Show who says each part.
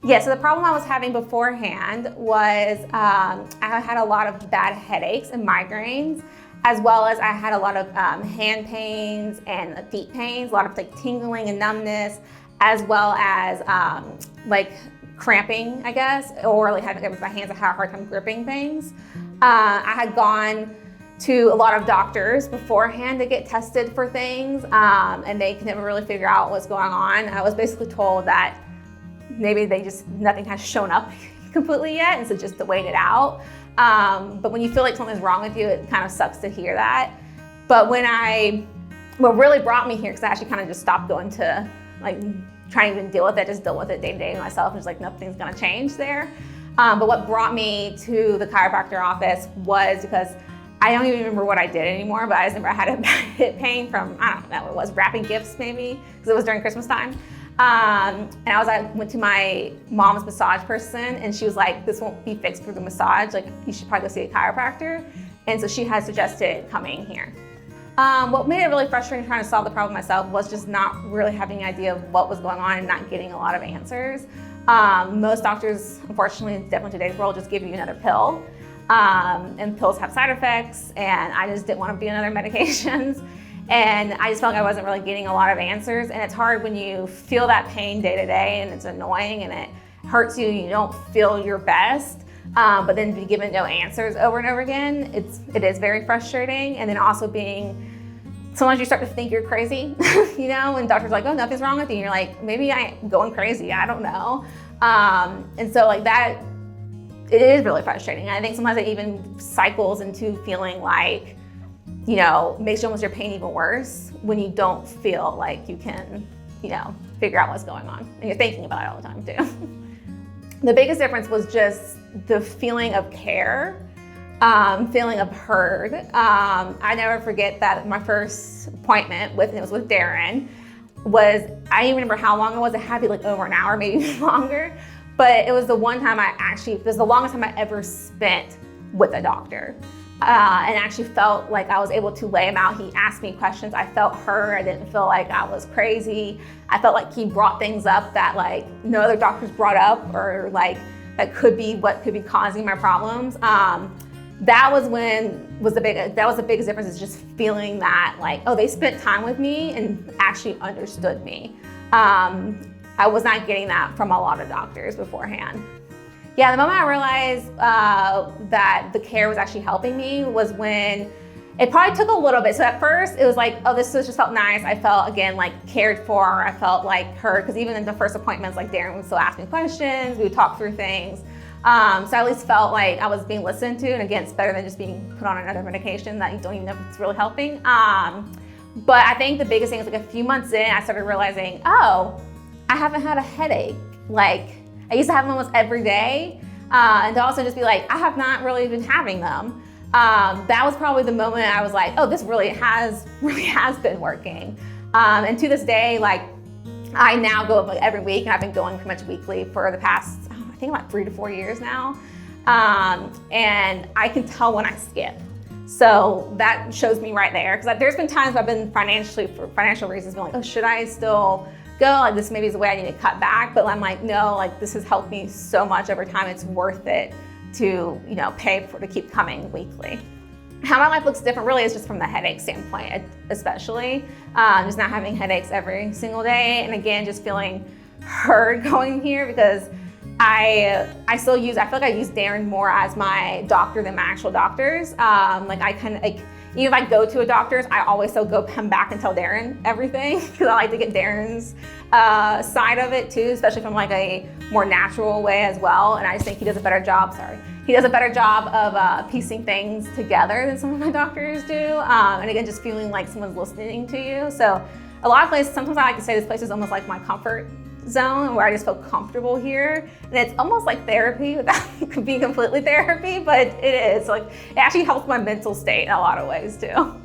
Speaker 1: Yeah, so the problem I was having beforehand was I had a lot of bad headaches and migraines, as well as I had a lot of hand pains and feet pains, a lot of like tingling and numbness, as well as like cramping, I guess, or like having my hands, I had a hard time gripping things. I had gone to a lot of doctors beforehand to get tested for things, and they could never really figure out what's going on. I was basically told that maybe nothing has shown up completely yet, and so just to wait it out. But when you feel like something's wrong with you, it kind of sucks to hear that. But what really brought me here, because I actually kind of just stopped going to like trying to even deal with it, just deal with it day to day myself, and just like nothing's gonna change there. But what brought me to the chiropractor office was because I don't even remember what I did anymore, but I just remember I had a hip pain from, I don't know what it was, wrapping gifts maybe, because it was during Christmas time. And I went to my mom's massage person, and she was like, this won't be fixed through the massage, like you should probably go see a chiropractor. And so she had suggested coming here. What made it really frustrating trying to solve the problem myself was just not really having an idea of what was going on and not getting a lot of answers. Most doctors, unfortunately, definitely today's world, just give you another pill. And pills have side effects, and I just didn't want to be on other medications. And I just felt like I wasn't really getting a lot of answers. And it's hard when you feel that pain day to day, and it's annoying and it hurts you, you don't feel your best. But then to be given no answers over and over again, it is very frustrating. And then also sometimes you start to think you're crazy, you know, and doctors are like, oh, nothing's wrong with you. And you're like, maybe I'm going crazy, I don't know. And so like that, it is really frustrating. And I think sometimes it even cycles into feeling like, you know, makes almost your pain even worse when you don't feel like you can, you know, figure out what's going on. And you're thinking about it all the time too. The biggest difference was just the feeling of care, feeling of heard. I never forget that my first appointment it was with Darren, I didn't even remember how long it was. It had to be like over an hour, maybe longer. But it was the one time it was the longest time I ever spent with a doctor. And actually felt like I was able to lay him out. He asked me questions. I felt heard. I didn't feel like I was crazy. I felt like he brought things up that like no other doctors brought up, or like that could be what could be causing my problems. That was the biggest difference, is just feeling that like, oh, they spent time with me and actually understood me. I was not getting that from a lot of doctors beforehand. Yeah, the moment I realized that the care was actually helping me was when it probably took a little bit. So at first it was like, oh, this just felt nice. I felt, again, like cared for. I felt like heard, because even in the first appointments, like Darren would still ask me questions. We would talk through things. So I at least felt like I was being listened to. And again, it's better than just being put on another medication that you don't even know if it's really helping. But I think the biggest thing is like a few months in, I started realizing, oh, I haven't had a headache. Like, I used to have them almost every day, and to also just be like, I have not really been having them. That was probably the moment I was like, oh, this really has been working. And to this day, like, I now go like every week, and I've been going pretty much weekly for the past, I think about 3 to 4 years now. And I can tell when I skip. So that shows me right there, because there's been times I've been for financial reasons, being like, oh, should I still go? Like, this maybe is the way I need to cut back. But I'm like, no, like this has helped me so much over time. It's worth it to, you know, to keep coming weekly. How my life looks different really is just from the headache standpoint, especially. Just not having headaches every single day. And again, just feeling heard going here, because I feel like I use Darren more as my doctor than my actual doctors. Even if I go to a doctor's, I always still come back and tell Darren everything, because I like to get Darren's side of it too, especially from like a more natural way as well. And I just think he does a better job, of piecing things together than some of my doctors do. And again, just feeling like someone's listening to you. So a lot of places, sometimes I like to say this place is almost like my comfort zone, where I just feel comfortable here. And it's almost like therapy without being completely therapy, but it is. Like, it actually helps my mental state in a lot of ways too.